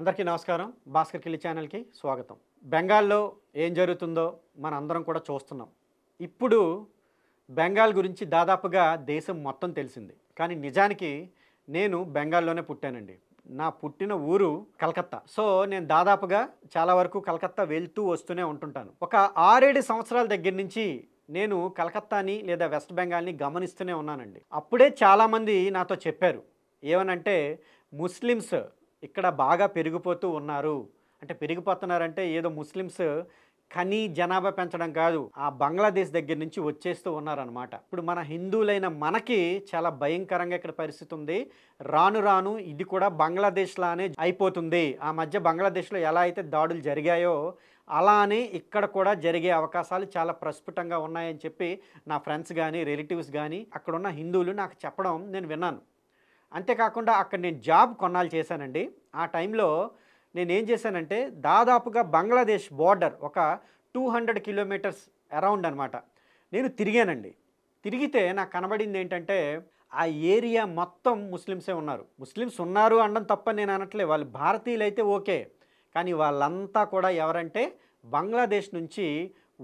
అందరికీ నమస్కారం. భాస్కర్ కిల్లి ఛానల్‌కి స్వాగతం. బెంగాల్‌లో ఏం జరుగుతుందో మనందరం కూడా చూస్తున్నాం. ఇప్పుడు బెంగాల్ గురించి దాదాపుగా దేశం మొత్తం తెలిసింది. కానీ నిజానికి నేను బెంగాల్‌లోనే పుట్టానండి. నా పుట్టిన ఊరు కలకత్తా. సో, నేను దాదాపుగా చాలా వరకు కలకత్తా వెళ్తూ వస్తూనే ఉంటుంటాను. ఒక 6, 7 సంవత్సరాల దగ్గర నుంచి నేను కలకత్తాని లేదా వెస్ట్ బెంగాల్‌ని గమనిస్తూనే ఉన్నానండి. అప్పుడే చాలామంది నాతో చెప్పారు. ఏమనంటే ముస్లిమ్స్ ఇక్కడ బాగా పెరిగిపోతూ ఉన్నారు. అంటే పెరిగిపోతున్నారంటే ఏదో ముస్లిమ్స్ కని జనాభా పెంచడం కాదు. ఆ బంగ్లాదేశ్ దగ్గర నుంచి వచ్చేస్తూ ఉన్నారనమాట. ఇప్పుడు మన హిందువులైన మనకి చాలా భయంకరంగా ఇక్కడ పరిస్థితి ఉంది. రాను రాను ఇది కూడా బంగ్లాదేశ్ లానే అయిపోతుంది. ఆ మధ్య బంగ్లాదేశ్‌లో ఎలా అయితే దాడులు జరిగాయో అలానే ఇక్కడ కూడా జరిగే అవకాశాలు చాలా ప్రస్ఫుటంగా ఉన్నాయని చెప్పి నా ఫ్రెండ్స్ గానీ, రిలేటివ్స్ గానీ, అక్కడున్న హిందువులు నాకు చెప్పడం నేను విన్నాను. అంతేకాకుండా అక్కడ నేను జాబ్ కొన్నాళ్ళు చేశానండి. ఆ టైంలో నేనేం చేశానంటే దాదాపుగా బంగ్లాదేశ్ బోర్డర్ ఒక 200 కిలోమీటర్స్ అరౌండ్ అనమాట. నేను తిరిగానండి. తిరిగితే నాకు కనబడింది ఏంటంటే ఆ ఏరియా మొత్తం ముస్లిమ్సే ఉన్నారు. ముస్లిమ్స్ ఉన్నారు అనడం తప్పని నేను అనట్లే. వాళ్ళు భారతీయులైతే ఓకే. కానీ వాళ్ళంతా కూడా ఎవరంటే బంగ్లాదేశ్ నుంచి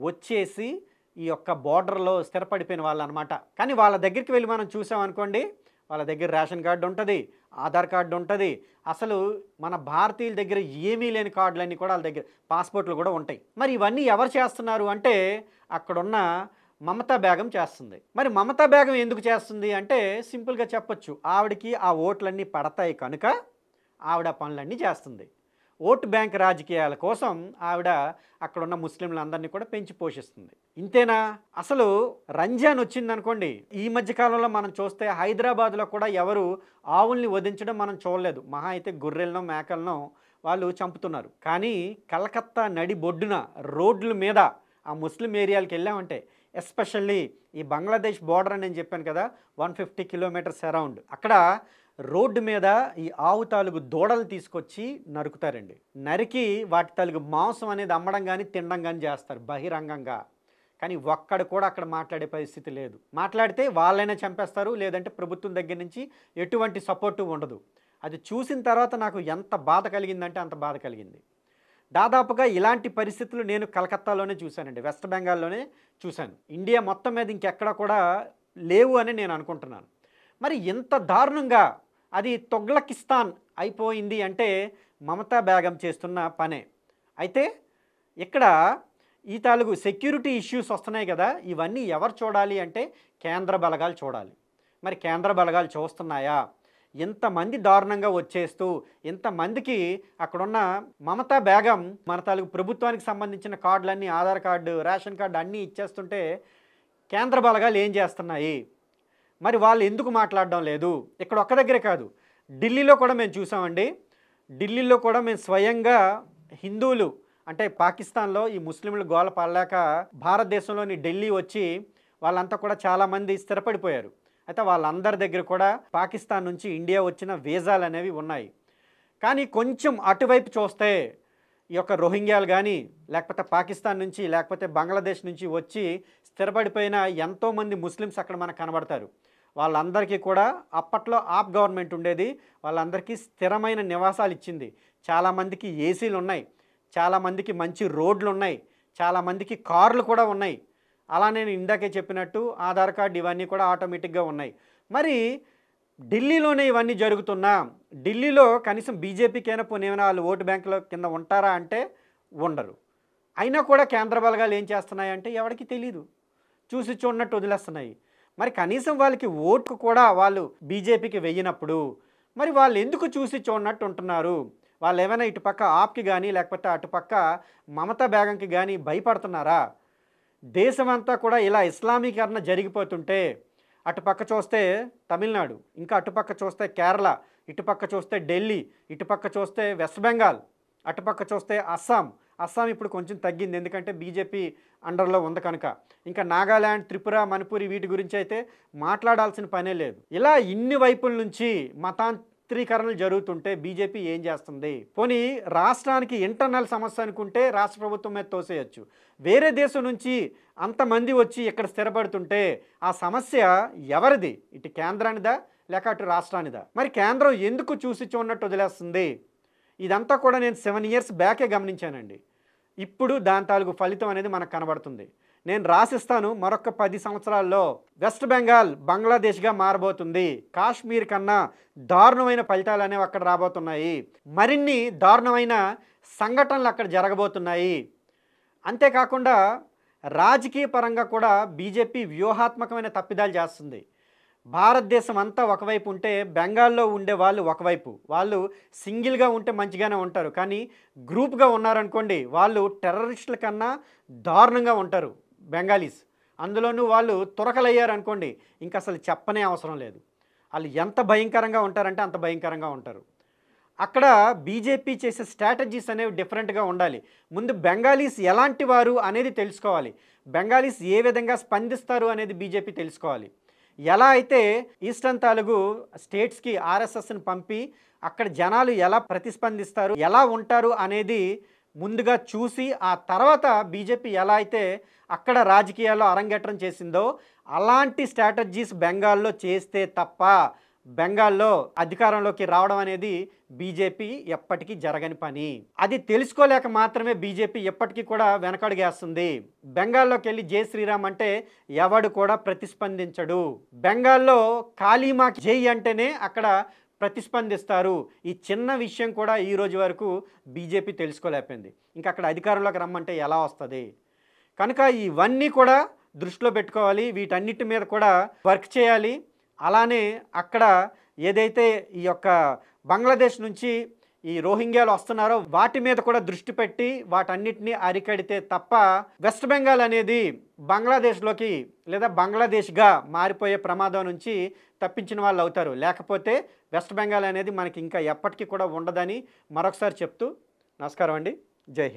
వచ్చేసి ఈ యొక్క బోర్డర్‌లో స్థిరపడిపోయిన వాళ్ళనమాట. కానీ వాళ్ళ దగ్గరికి వెళ్ళి మనం చూసామనుకోండి, వాళ్ళ దగ్గర రేషన్ కార్డు ఉంటుంది, ఆధార్ కార్డు ఉంటుంది. అసలు మన భారతీయుల దగ్గర ఏమీ లేని కార్డులన్నీ కూడా వాళ్ళ దగ్గర పాస్‌పోర్ట్‌లు కూడా ఉంటాయి. మరి ఇవన్నీ ఎవరు చేస్తున్నారు అంటే అక్కడున్న మమతా బేగం చేస్తుంది. మరి మమతా బేగం ఎందుకు చేస్తుంది అంటే సింపుల్‌గా చెప్పొచ్చు. ఆవిడకి ఆ ఓట్లన్నీ పడతాయి కనుక ఆవిడ ఆ పనులన్నీ చేస్తుంది. ఓటు బ్యాంక్ రాజకీయాల కోసం ఆవిడ అక్కడున్న ముస్లింలందరినీ కూడా పెంచి పోషిస్తుంది. ఇంతేనా? అసలు రంజాన్ వచ్చిందనుకోండి, ఈ మధ్య కాలంలో మనం చూస్తే హైదరాబాద్‌లో కూడా ఎవరు ఆవుల్ని వధించడం మనం చూడలేదు. మహా అయితే గొర్రెలనో, మేకలనో వాళ్ళు చంపుతున్నారు. కానీ కలకత్తా నడిబొడ్డున రోడ్ల మీద ఆ ముస్లిం ఏరియాలకు వెళ్ళామంటే ఎస్పెషల్లీ ఈ బంగ్లాదేశ్ బోర్డర్ అని నేను చెప్పాను కదా, 150 కిలోమీటర్స్ అరౌండ్. అక్కడ రోడ్డు మీద ఈ ఆవు తాలూకు దూడలు తీసుకొచ్చి నరుకుతారండి. నరికి వాటి తాలూకు మాంసం అనేది అమ్మడం కానీ తినడం కానీ చేస్తారు బహిరంగంగా. కానీ ఒక్కడు కూడా అక్కడ మాట్లాడే పరిస్థితి లేదు. మాట్లాడితే వాళ్ళైనా చంపేస్తారు, లేదంటే ప్రభుత్వం దగ్గర నుంచి ఎటువంటి సపోర్టు ఉండదు. అది చూసిన తర్వాత నాకు ఎంత బాధ కలిగిందంటే అంత బాధ కలిగింది. దాదాపుగా ఇలాంటి పరిస్థితులు నేను కలకత్తాలోనే చూశానండి. వెస్ట్ బెంగాల్‌లోనే చూశాను. ఇండియా మొత్తం మీద ఇంకెక్కడ కూడా లేవు అని నేను అనుకుంటున్నాను. మరి ఇంత దారుణంగా అది తొగ్లకిస్తాన్ అయిపోయింది అంటే మమతా బేగం చేస్తున్న పనే. అయితే ఇక్కడ ఈ తాలూకు సెక్యూరిటీ ఇష్యూస్ వస్తున్నాయి కదా, ఇవన్నీ ఎవరు చూడాలి అంటే కేంద్ర బలగాలు చూడాలి. మరి కేంద్ర బలగాలు చూస్తున్నాయా? ఇంతమంది దారుణంగా వచ్చేస్తూ ఇంతమందికి అక్కడున్న మమతా బేగం మన తాలూకు ప్రభుత్వానికి సంబంధించిన కార్డులన్నీ ఆధార్ కార్డు, రేషన్ కార్డు అన్నీ ఇచ్చేస్తుంటే కేంద్ర బలగాలు ఏం చేస్తున్నాయి? మరి వాళ్ళు ఎందుకు మాట్లాడడం లేదు? ఇక్కడ ఒక్క దగ్గరే కాదు, ఢిల్లీలో కూడా మేము చూసామండి. ఢిల్లీలో కూడా మేము స్వయంగా హిందువులు అంటే పాకిస్తాన్‌లో ఈ ముస్లింలు గోల పడలేక భారతదేశంలోని ఢిల్లీ వచ్చి వాళ్ళంతా కూడా చాలామంది స్థిరపడిపోయారు. అయితే వాళ్ళందరి దగ్గర కూడా పాకిస్తాన్ నుంచి ఇండియా వచ్చిన వీసాలు అనేవి ఉన్నాయి. కానీ కొంచెం అటువైపు చూస్తే ఈ యొక్క రోహింగ్యాలు కానీ, లేకపోతే పాకిస్తాన్ నుంచి, లేకపోతే బంగ్లాదేశ్ నుంచి వచ్చి స్థిరపడిపోయిన ఎంతోమంది ముస్లిమ్స్ అక్కడ మనకు కనబడతారు. వాళ్ళందరికీ కూడా అప్పట్లో ఆప్ గవర్నమెంట్ ఉండేది. వాళ్ళందరికీ స్థిరమైన నివాసాలు ఇచ్చింది. చాలామందికి ఏసీలు ఉన్నాయి, చాలామందికి మంచి రోడ్లు ఉన్నాయి, చాలామందికి కార్లు కూడా ఉన్నాయి. అలా నేను ఇందాకే చెప్పినట్టు ఆధార్ కార్డు ఇవన్నీ కూడా ఆటోమేటిక్గా ఉన్నాయి. మరి ఢిల్లీలోనే ఇవన్నీ జరుగుతున్నా ఢిల్లీలో కనీసం బీజేపీకైనా పోనేమైనా వాళ్ళు ఓటు బ్యాంకులో కింద ఉంటారా అంటే ఉండరు. అయినా కూడా కేంద్ర బలగాలు ఏం చేస్తున్నాయంటే ఎవరికి తెలీదు. చూసి చూడనట్టు వదిలేస్తున్నాయి. మరి కనీసం వాళ్ళకి ఓటు కూడా వాళ్ళు బీజేపీకి వెయ్యినప్పుడు మరి వాళ్ళు ఎందుకు చూసి చూడనట్టు ఉంటున్నారు? వాళ్ళు ఏమైనా ఇటుపక్క ఆప్కి కానీ లేకపోతే అటుపక్క మమతా బేగంకి కానీ భయపడుతున్నారా? దేశమంతా కూడా ఇలా ఇస్లామీకరణ జరిగిపోతుంటే అటుపక్క చూస్తే తమిళనాడు, ఇంకా అటుపక్క చూస్తే కేరళ, ఇటుపక్క చూస్తే ఢిల్లీ, ఇటుపక్క చూస్తే వెస్ట్ బెంగాల్, అటుపక్క చూస్తే అస్సాం. అస్సాం ఇప్పుడు కొంచెం తగ్గింది, ఎందుకంటే బీజేపీ అండర్లో ఉంది కనుక. ఇంకా నాగాల్యాండ్, త్రిపుర, మణిపూర్ వీటి గురించి అయితే మాట్లాడాల్సిన పనే లేదు. ఇలా ఇన్ని వైపుల నుంచి మతాంతరీకరణలు జరుగుతుంటే బీజేపీ ఏం చేస్తుంది? పోనీ రాష్ట్రానికి ఇంటర్నల్ సమస్య అనుకుంటే రాష్ట్ర ప్రభుత్వం మీద తోసేయచ్చు. వేరే దేశం నుంచి అంతమంది వచ్చి ఇక్కడ స్థిరపడుతుంటే ఆ సమస్య ఎవరిది? ఇటు కేంద్రానిదా లేక అటు రాష్ట్రానిదా? మరి కేంద్రం ఎందుకు చూసి చూడనట్టు వదిలేస్తుంది? ఇదంతా కూడా నేను 7 ఇయర్స్ బ్యాకే గమనించానండి. ఇప్పుడు దాని తాలూకు ఫలితం అనేది మనకు కనబడుతుంది. నేను రాసిస్తాను, మరొక 10 సంవత్సరాల్లో వెస్ట్ బెంగాల్ బంగ్లాదేశ్గా మారబోతుంది. కాశ్మీర్ కన్నా దారుణమైన ఫలితాలు అనేవి అక్కడ రాబోతున్నాయి. మరిన్ని దారుణమైన సంఘటనలు అక్కడ జరగబోతున్నాయి. అంతేకాకుండా రాజకీయ పరంగా కూడా బీజేపీ వ్యూహాత్మకమైన తప్పిదాలు చేస్తుంది. భారతదేశం అంతా ఒకవైపు ఉంటే బెంగాల్లో ఉండే వాళ్ళు ఒకవైపు, వాళ్ళు సింగిల్గా ఉంటే మంచిగానే ఉంటారు, కానీ గ్రూప్గా ఉన్నారనుకోండి వాళ్ళు టెర్రరిస్టుల కన్నా దారుణంగా ఉంటారు బెంగాలీస్. అందులోనూ వాళ్ళు తురకలయ్యారనుకోండి ఇంకా అసలు చెప్పనే అవసరం లేదు. వాళ్ళు ఎంత భయంకరంగా ఉంటారంటే అంత భయంకరంగా ఉంటారు. అక్కడ బీజేపీ చేసే స్ట్రాటజీస్ అనేవి డిఫరెంట్గా ఉండాలి. ముందు బెంగాలీస్ ఎలాంటి వారు అనేది తెలుసుకోవాలి. బెంగాలీస్ ఏ విధంగా స్పందిస్తారు అనేది బీజేపీ తెలుసుకోవాలి. ఎలా అయితే ఈస్టర్న్ తాలూకు స్టేట్స్కి ఆర్ఎస్ఎస్ని పంపి అక్కడ జనాలు ఎలా ప్రతిస్పందిస్తారు, ఎలా ఉంటారు అనేది ముందుగా చూసి ఆ తర్వాత బీజేపీ ఎలా అయితే అక్కడ రాజకీయాల్లో అరంగేట్రం చేసిందో అలాంటి స్ట్రాటజీస్ బెంగాల్లో చేస్తే తప్ప బెంగాల్లో అధికారంలోకి రావడం అనేది బీజేపీ ఎప్పటికీ జరగని పని. అది తెలుసుకోలేక మాత్రమే బీజేపీ ఎప్పటికీ కూడా వెనకడుగేస్తుంది. బెంగాల్లోకి వెళ్ళి జై శ్రీరామ్ అంటే ఎవడు కూడా ప్రతిస్పందించడు. బెంగాల్లో కాళీమాకి జై అంటేనే అక్కడ ప్రతిస్పందిస్తారు. ఈ చిన్న విషయం కూడా ఈ రోజు వరకు బీజేపీ తెలుసుకోలేకపోయింది. ఇంకా అక్కడ అధికారంలోకి రమ్మంటే ఎలా వస్తుంది? కనుక ఇవన్నీ కూడా దృష్టిలో పెట్టుకోవాలి. వీటన్నిటి మీద కూడా వర్క్ చేయాలి. అలానే అక్కడ ఏదైతే ఈ యొక్క బంగ్లాదేశ్ నుంచి ఈ రోహింగ్యాలు వస్తున్నారో వాటి మీద కూడా దృష్టి పెట్టి వాటన్నిటిని అరికడితే తప్ప వెస్ట్ బెంగాల్ అనేది బంగ్లాదేశ్లోకి లేదా బంగ్లాదేశ్గా మారిపోయే ప్రమాదం నుంచి తప్పించిన వాళ్ళు అవుతారు. లేకపోతే వెస్ట్ బెంగాల్ అనేది మనకి ఇంకా ఎప్పటికీ కూడా ఉండదని మరొకసారి చెప్తూ నమస్కారం అండి. జై హింద్.